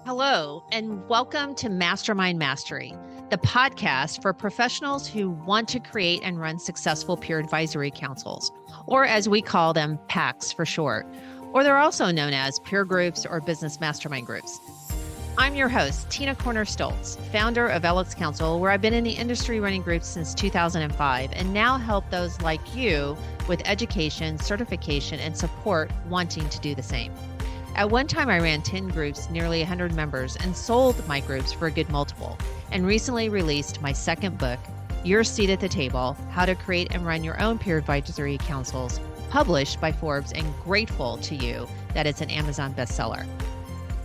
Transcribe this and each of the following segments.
Hello, and welcome to Mastermind Mastery, the podcast for professionals who want to create and run successful peer advisory councils, or as we call them, PaCs for short, or they're also known as peer groups or business mastermind groups. I'm your host, Tina Corner-Stoltz, founder of LX Council, where I've been in the industry running groups since 2005 and now help those like you with education, certification, and support wanting to do the same. At one time, I ran 10 groups, nearly 100 members, and sold my groups for a good multiple, and recently released my second book, Your Seat at the Table, How to Create and Run Your Own Peer Advisory Councils, published by Forbes, and grateful to you that it's an Amazon bestseller.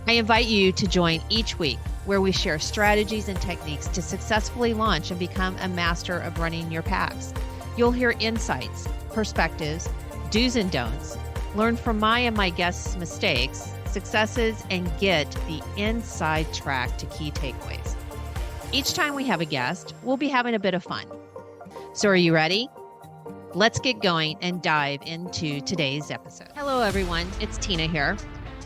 I invite you to join each week where we share strategies and techniques to successfully launch and become a master of running your PaCs. You'll hear insights, perspectives, do's and don'ts, learn from my and my guests' mistakes, successes, and get the inside track to key takeaways. Each time we have a guest, we'll be having a bit of fun. So are you ready? Let's get going and dive into today's episode. Hello, everyone. It's Tina here.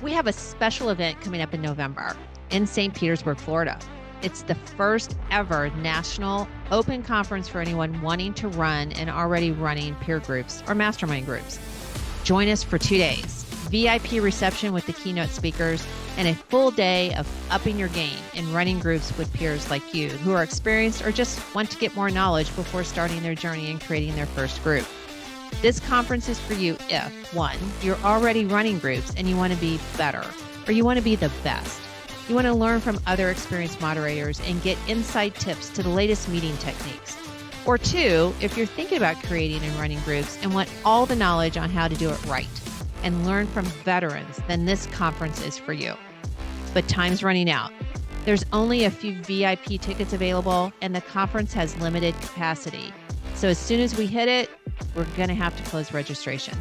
We have a special event coming up in November in St. Petersburg, Florida. It's the first ever national open conference for anyone wanting to run and already running peer groups or mastermind groups. Join us for 2 days, VIP reception with the keynote speakers, and a full day of upping your game in running groups with peers like you who are experienced or just want to get more knowledge before starting their journey and creating their first group. This conference is for you if, one, you're already running groups and you want to be better, or you want to be the best. You want to learn from other experienced moderators and get inside tips to the latest meeting techniques. Or two, if you're thinking about creating and running groups and want all the knowledge on how to do it right and learn from veterans, then this conference is for you. But time's running out. There's only a few VIP tickets available and the conference has limited capacity. So as soon as we hit it, we're going to have to close registration.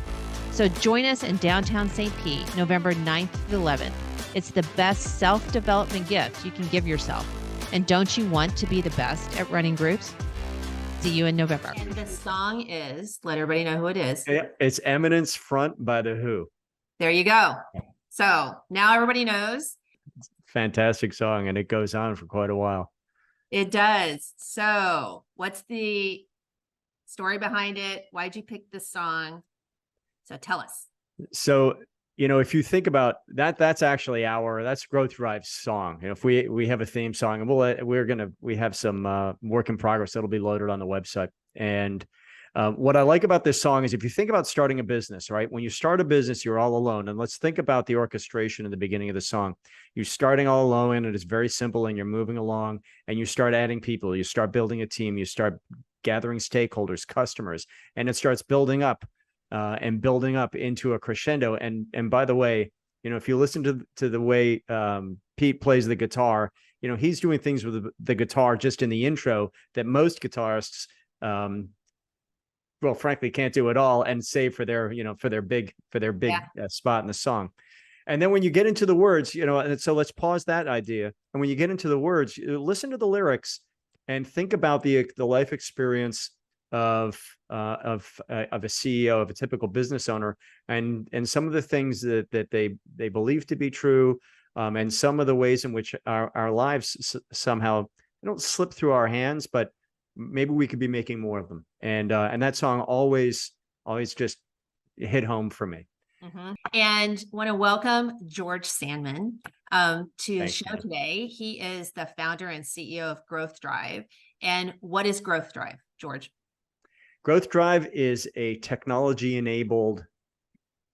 So join us in downtown St. Pete, November 9th to the 11th. It's the best self-development gift you can give yourself. And don't you want to be the best at running groups? See you in November. And the song is, let everybody know who it is. It's Eminence Front by The Who. There you go. So now everybody knows. Fantastic song, and it goes on for quite a while. It does. So what's the story behind it? Why'd you pick this song? So tell us. So, if you think about that, that's actually that's Growth Drive's song. If we have a theme song, and we have some work in progress that'll be loaded on the website. And what I like about this song is if you think about starting a business, right? When you start a business, you're all alone. And let's think about the orchestration in the beginning of the song. You're starting all alone, and it's very simple, and you're moving along, and you start adding people, you start building a team, you start gathering stakeholders, customers, and it starts building up. And building up into a crescendo. And by the way, if you listen to the way Pete plays the guitar, he's doing things with the guitar just in the intro that most guitarists, frankly, can't do at all, and save for their big spot in the song. And then when you get into the words, and so let's pause that idea. And when you get into the words, listen to the lyrics and think about the life experience of a CEO, of a typical business owner, and some of the things that they believe to be true, and some of the ways in which our lives somehow don't slip through our hands, but maybe we could be making more of them. And that song always just hit home for me. Mm-hmm. And want to welcome George Sandman to the show today. He is the founder and CEO of Growth Drive. And what is Growth Drive, George? Growth Drive is a technology-enabled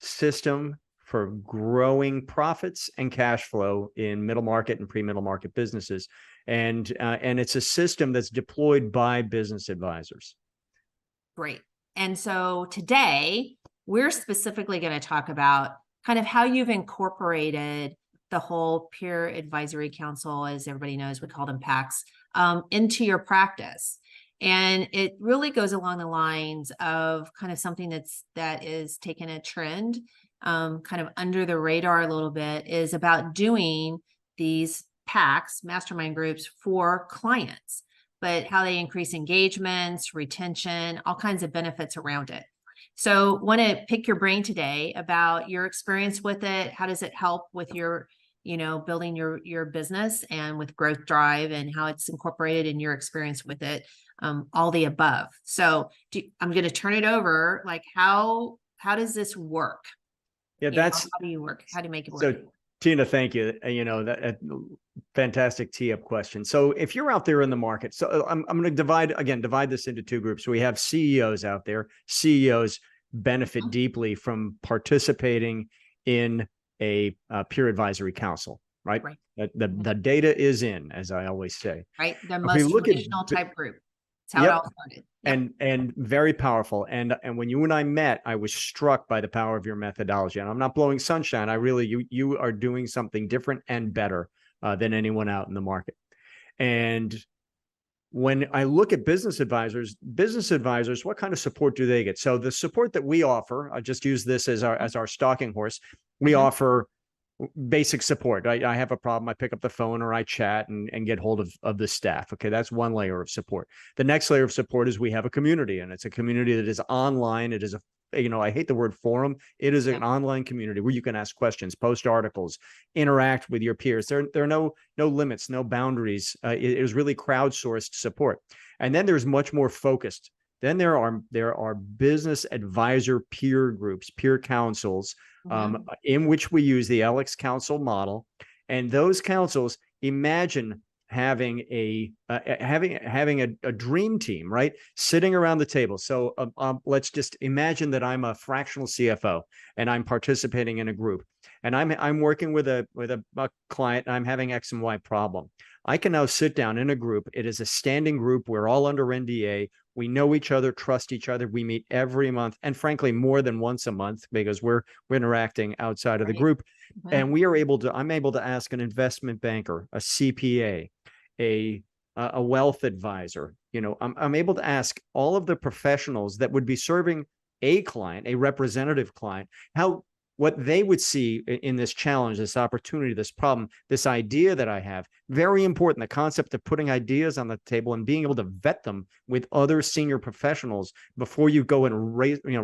system for growing profits and cash flow in middle market and pre-middle market businesses. And it's a system that's deployed by business advisors. Great. And so today, we're specifically going to talk about kind of how you've incorporated the whole peer advisory council, as everybody knows, we call them PaCs, into your practice. And it really goes along the lines of kind of something that is taking a trend, kind of under the radar a little bit, is about doing these PaCs, mastermind groups, for clients, but how they increase engagements, retention, all kinds of benefits around it. So want to pick your brain today about your experience with it. How does it help with your building your business and with growth drive and how it's incorporated in your experience with it, all the above. So I'm going to turn it over. Like, how does this work? Yeah, how do you work? How do you make it work? So Tina, thank you. That fantastic tee up question. So if you're out there in the market, so I'm going to divide this into two groups. We have CEOs out there. CEOs benefit deeply from participating in a peer advisory council, right? The data is in, as I always say. Right. The most traditional type group. That's how it all started. Yep. And very powerful. And when you and I met, I was struck by the power of your methodology. And I'm not blowing sunshine. You are doing something different and better than anyone out in the market. And when I look at business advisors, what kind of support do they get? So the support that we offer, I just use this as our stalking horse. We offer basic support. I have a problem, I pick up the phone or I chat and get hold of the staff. Okay, that's one layer of support. The next layer of support is we have a community, and it's a community that is online. It is I hate the word forum. It is an online community where you can ask questions, post articles, interact with your peers. There are no limits, no boundaries. It is really crowdsourced support. And then there's much more focused. Then there are business advisor peer groups, peer councils, in which we use the Alex Council model. And those councils, imagine having a dream team, right? Sitting around the table. So let's just imagine that I'm a fractional CFO and I'm participating in a group, and I'm working with a client, and I'm having X and Y problem. I can now sit down in a group. It is a standing group. We're all under NDA. We know each other, trust each other. We meet every month, and frankly, more than once a month, because we're interacting outside of the group. And I'm able to ask an investment banker, a CPA, a wealth advisor. I'm able to ask all of the professionals that would be serving a client, a representative client, what they would see in this challenge, this opportunity, this problem, this idea that I have. Very important, the concept of putting ideas on the table and being able to vet them with other senior professionals before you go and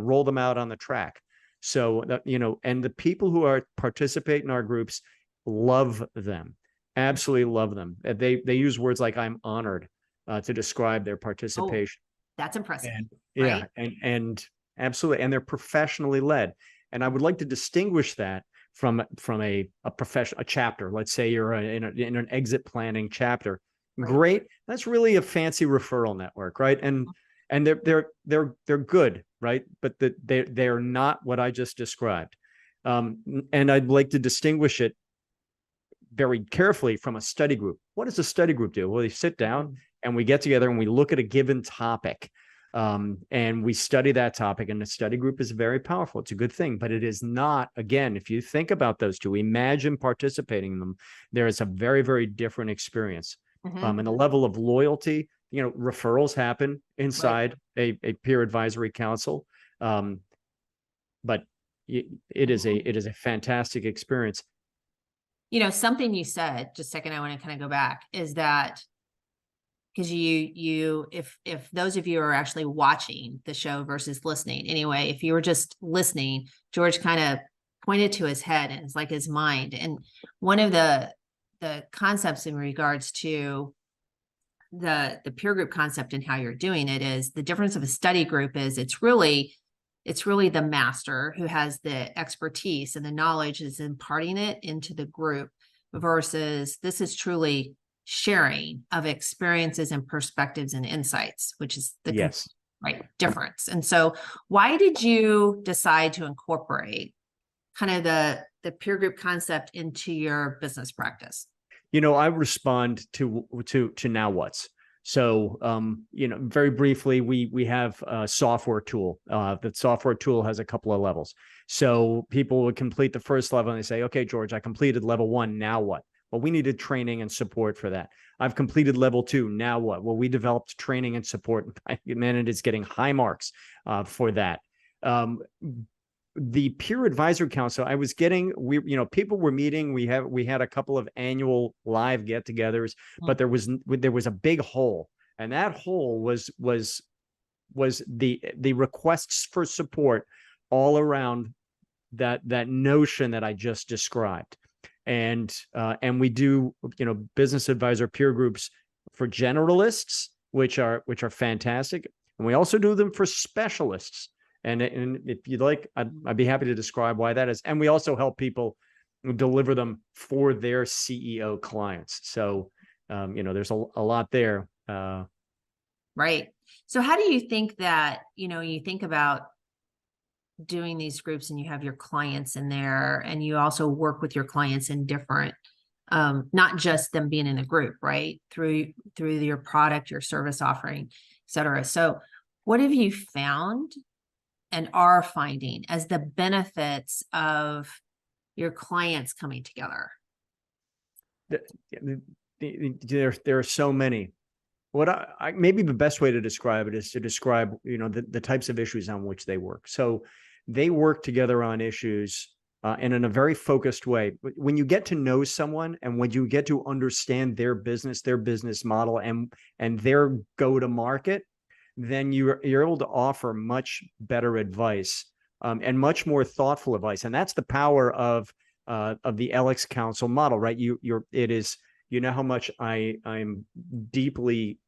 roll them out on the track. So and the people who participate in our groups love them, absolutely love them. They use words like "I'm honored" to describe their participation. That's impressive. And absolutely, and they're professionally led. And I would like to distinguish that from a chapter. Let's say you're in an exit planning chapter. Great, that's really a fancy referral network, right? And they're good, right? But they're not what I just described. And I'd like to distinguish it very carefully from a study group. What does a study group do? Well, they sit down and we get together and we look at a given topic. And we study that topic, and the study group is very powerful. It's a good thing, but it is not, again, if you think about those two, imagine participating in them, there is a very, very different experience. And the level of loyalty, referrals happen inside a peer advisory council. But it is a fantastic experience. Something you said just a second, I want to kind of go back, is that because if those of you are actually watching the show versus listening, anyway, if you were just listening, George kind of pointed to his head and it's like his mind. And one of the concepts in regards to the peer group concept and how you're doing it is the difference of a study group is it's really the master who has the expertise and the knowledge is imparting it into the group, versus this is truly sharing of experiences and perspectives and insights, which is the difference. And so why did you decide to incorporate kind of the peer group concept into your business practice? I respond to now what's. So, very briefly, we have a software tool. The software tool has a couple of levels. So people would complete the first level and they say, okay, George, I completed level 1. Now what? Well, we needed training and support for that. I've completed level 2. Now what? Well, we developed training and support. And it's getting high marks for that. The peer advisory council, I was getting, people were meeting. We had a couple of annual live get-togethers, but there was a big hole, and that hole was the requests for support all around that notion that I just described. And we do, business advisor peer groups for generalists, which are fantastic. And we also do them for specialists. And if you'd like, I'd be happy to describe why that is. And we also help people deliver them for their CEO clients. So, there's a lot there. Right. So how do you think that, you think about doing these groups and you have your clients in there and you also work with your clients in different, not just them being in a group, right? Through your product, your service offering, et cetera. So what have you found and are finding as the benefits of your clients coming together? There are so many. What I maybe the best way to describe it is to describe, the types of issues on which they work. So they work together on issues and in a very focused way. When you get to know someone and when you get to understand their business model and their go-to-market, then you're able to offer much better advice and much more thoughtful advice. And that's the power of the LX Council model, right? It is, how much I'm deeply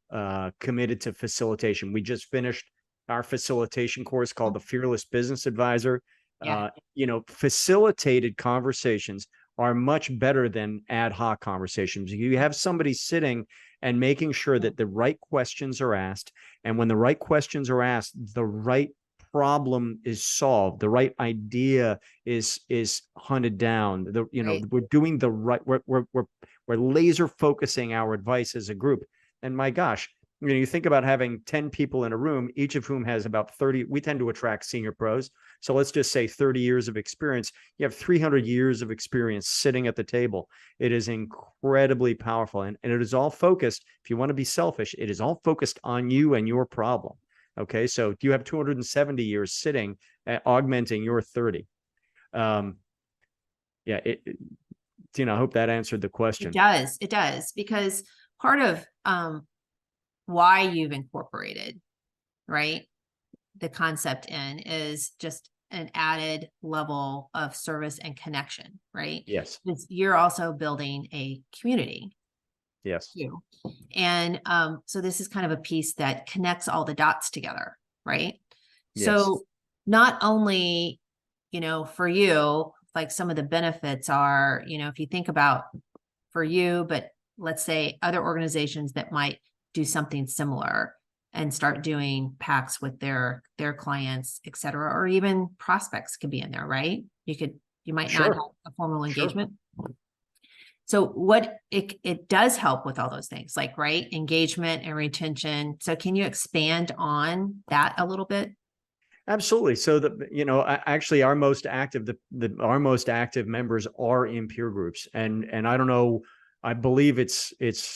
committed to facilitation. We just finished our facilitation course called the Fearless Business Advisor. Yeah. Facilitated conversations are much better than ad hoc conversations. You have somebody sitting and making sure that the right questions are asked. And when the right questions are asked, the right problem is solved, the right idea is hunted down. Right. We're doing the right, we're laser focusing our advice as a group. And my gosh, you think about having 10 people in a room, each of whom has about 30, we tend to attract senior pros. So let's just say 30 years of experience. You have 300 years of experience sitting at the table. It is incredibly powerful. And it is all focused, if you want to be selfish, it is all focused on you and your problem. Okay. So you have 270 years sitting augmenting your 30. I hope that answered the question. It does, because part of why you've incorporated, right, the concept in is just an added level of service and connection, right? Yes. You're also building a community. Yes. Too. And so this is kind of a piece that connects all the dots together, right? Yes. So not only, for you, like some of the benefits are, if you think about for you, but let's say other organizations that might do something similar and start doing PaCs with their clients, et cetera, or even prospects could be in there, right? You might not have a formal engagement. So what it does help with all those things, like, right, engagement and retention. So can you expand on that a little bit? Absolutely. So actually our most active, our most active members are in peer groups. And I don't know, I believe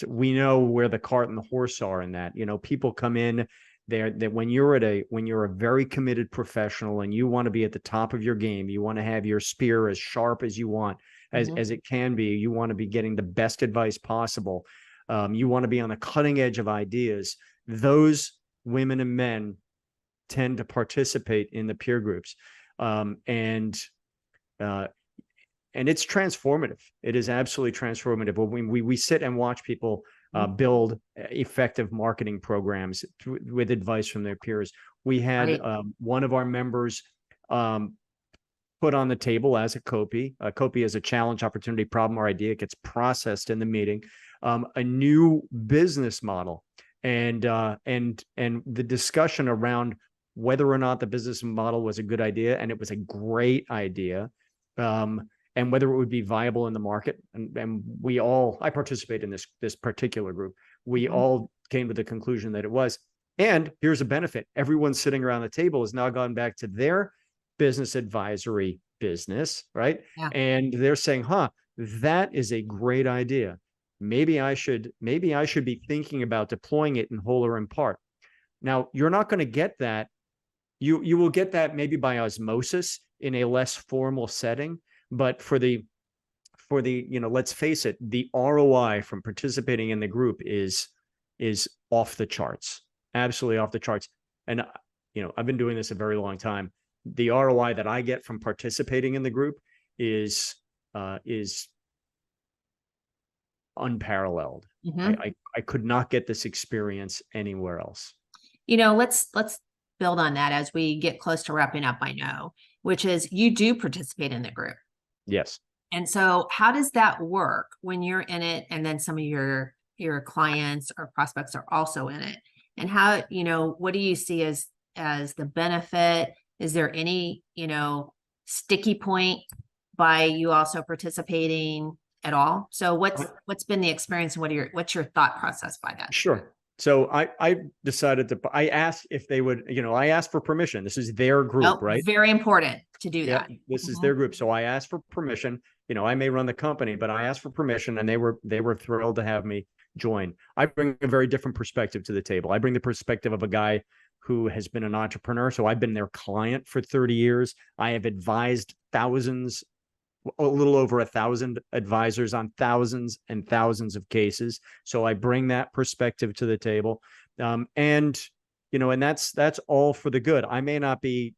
we know where the cart and the horse are in that. People come in there that when you're a very committed professional and you want to be at the top of your game, you want to have your spear as sharp as you want, as it can be, you want to be getting the best advice possible. You want to be on the cutting edge of ideas. Those women and men tend to participate in the peer groups. And it's transformative. It is absolutely transformative. When we sit and watch people build effective marketing programs with advice from their peers. We had one of our members put on the table as a COPI. A COPI is a challenge, opportunity, problem, or idea. It gets processed in the meeting. A new business model, and the discussion around whether or not the business model was a good idea, and it was a great idea. And whether it would be viable in the market. And I participate in this particular group. We all came to the conclusion that it was. And here's a benefit. Everyone sitting around the table has now gone back to their business advisory business, right? Yeah. And they're saying, that is a great idea. Maybe I should be thinking about deploying it in whole or in part. Now, you're not going to get that. You will get that maybe by osmosis in a less formal setting. But for the let's face it, the ROI from participating in the group is off the charts, absolutely off the charts. And I've been doing this a very long time. The ROI that I get from participating in the group is unparalleled. I could not get this experience anywhere else. Let's build on that as we get close to wrapping up, I know, which is you do participate in the group. Yes. And so how does that work when you're in it and then some of your clients or prospects are also in it? And how, what do you see as the benefit? Is there any, sticky point by you also participating at all? So what's been the experience and what's your thought process by that? Sure. So I decided I asked if they would, I asked for permission. This is their group, right? Very important to do that. This is their group. So I asked for permission. I may run the company, but I asked for permission and they were thrilled to have me join. I bring a very different perspective to the table. I bring the perspective of a guy who has been an entrepreneur. So I've been their client for 30 years. I have advised a little over 1,000 advisors on thousands and thousands of cases. So I bring that perspective to the table. And that's all for the good. I may not be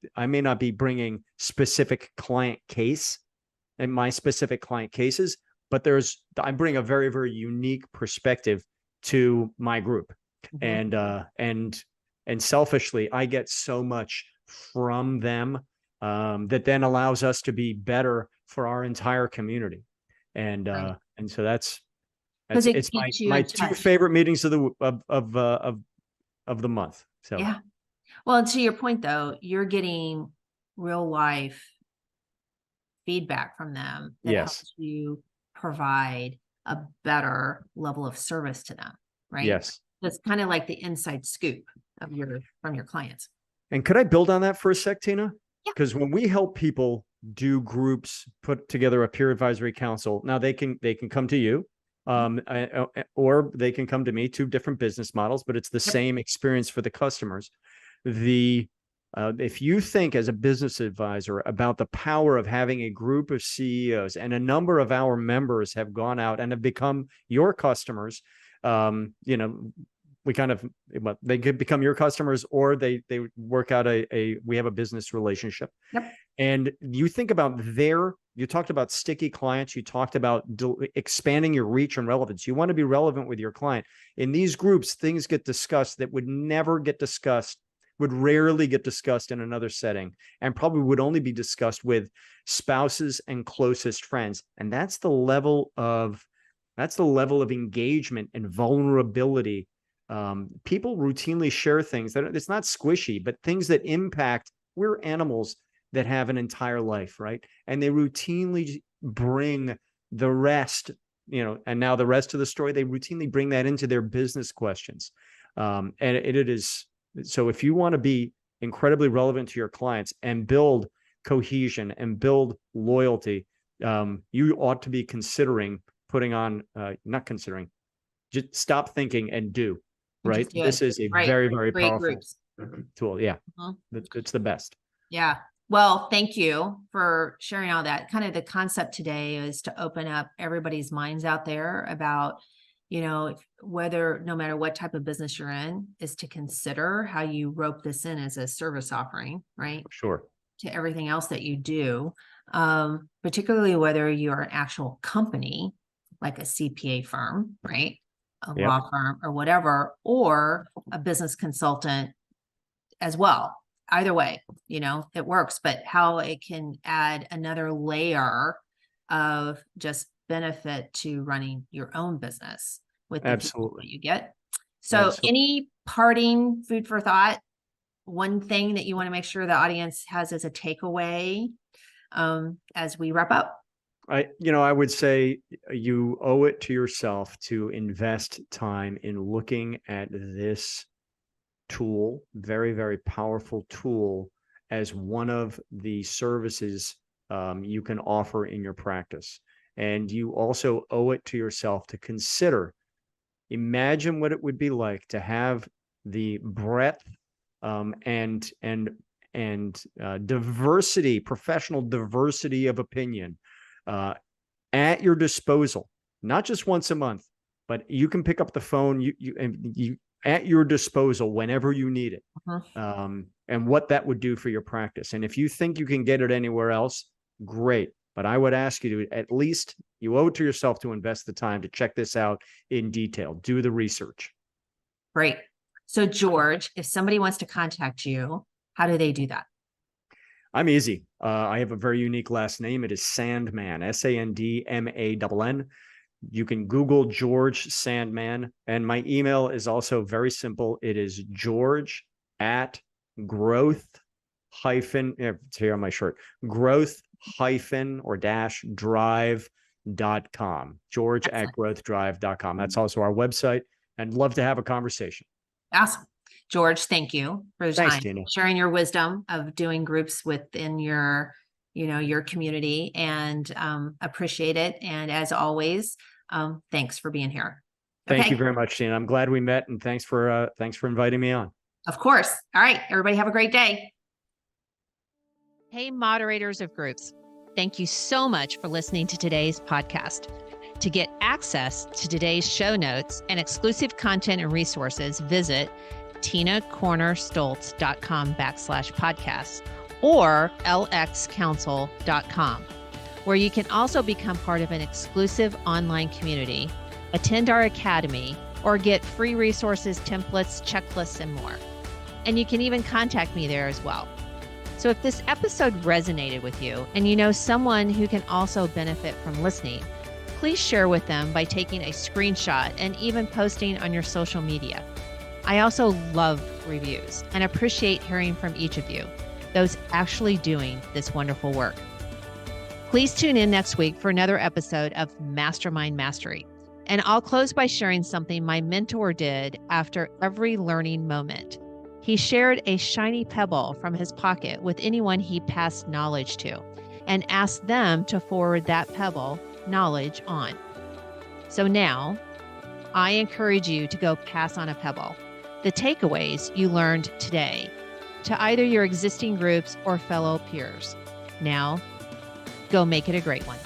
bringing specific client case and my specific client cases, but I bring a very, very unique perspective to my group. And selfishly, I get so much from them that then allows us to be better for our entire community. And so that's it's my two favorite meetings of the month. So yeah. Well, and to your point though, you're getting real life feedback from them that helps you provide a better level of service to them, right? Yes. That's kind of like the inside scoop from your clients. And could I build on that for a sec, Tina? Yeah. Because when we help people do groups, put together a peer advisory council, now they can come to you, or they can come to me, two different business models, but it's the same experience for the customers. If you think as a business advisor about the power of having a group of CEOs, and a number of our members have gone out and have become your customers, they could become your customers, or they work out we have a business relationship. Yep. And you think about you talked about sticky clients. You talked about expanding your reach and relevance. You want to be relevant with your client. In these groups, things get discussed that would rarely get discussed in another setting, and probably would only be discussed with spouses and closest friends. And that's the level of engagement and vulnerability. People routinely share things that it's not squishy, but things that impact. We're animals that have an entire life, right? And they routinely bring the rest, and now the rest of the story, they routinely bring that into their business questions. And it is, so if you want to be incredibly relevant to your clients and build cohesion and build loyalty, you ought to be considering putting on, not considering, just stop thinking and do. Right. This is a very, very powerful tool. Yeah. It's the best. Yeah. Well, thank you for sharing all that. Kind of the concept today is to open up everybody's minds out there about, whether, no matter what type of business you're in, is to consider how you rope this in as a service offering, right? Sure. To everything else that you do, particularly whether you're an actual company, like a CPA firm, right? A law firm or whatever, or a business consultant as well. Either way, it works, but how it can add another layer of just benefit to running your own business with the people that you get. So any parting food for thought, one thing that you want to make sure the audience has as a takeaway as we wrap up? I would say you owe it to yourself to invest time in looking at this tool, very, very powerful tool, as one of the services you can offer in your practice. And you also owe it to yourself to imagine what it would be like to have the breadth and diversity, professional diversity of opinion at your disposal, not just once a month, but you can pick up the phone, you at your disposal whenever you need it. And what that would do for your practice. And if you think you can get it anywhere else, great. But I would ask you to at least, you owe it to yourself to invest the time to check this out in detail. Do the research. Great. So George, if somebody wants to contact you, how do they do that? I'm easy. I have a very unique last name. It is Sandman, Sandmann. You can Google George Sandman. And my email is also very simple. It is it's here on my shirt, growth-drive.com. George@growthdrive.com. That's also our website, and love to have a conversation. Awesome. George, thank you for the Thanks, time, Tina. sharing your wisdom of doing groups within your, your community, and appreciate it. And as always, thanks for being here. Thank you very much, Tina. I'm glad we met, and thanks for inviting me on. Of course. All right, everybody have a great day. Hey, moderators of groups. Thank you so much for listening to today's podcast. To get access to today's show notes and exclusive content and resources, visit tinacornerstoltz.com/podcast or lxcouncil.com, where you can also become part of an exclusive online community, attend our academy, or get free resources, templates, checklists, and more. And you can even contact me there as well. So if this episode resonated with you and you know someone who can also benefit from listening, please share with them by taking a screenshot and even posting on your social media. I also love reviews and appreciate hearing from each of you, those actually doing this wonderful work. Please tune in next week for another episode of Mastermind Mastery. And I'll close by sharing something my mentor did after every learning moment. He shared a shiny pebble from his pocket with anyone he passed knowledge to and asked them to forward that pebble knowledge on. So now, I encourage you to go pass on a pebble, the takeaways you learned today, to either your existing groups or fellow peers. Now, go make it a great one.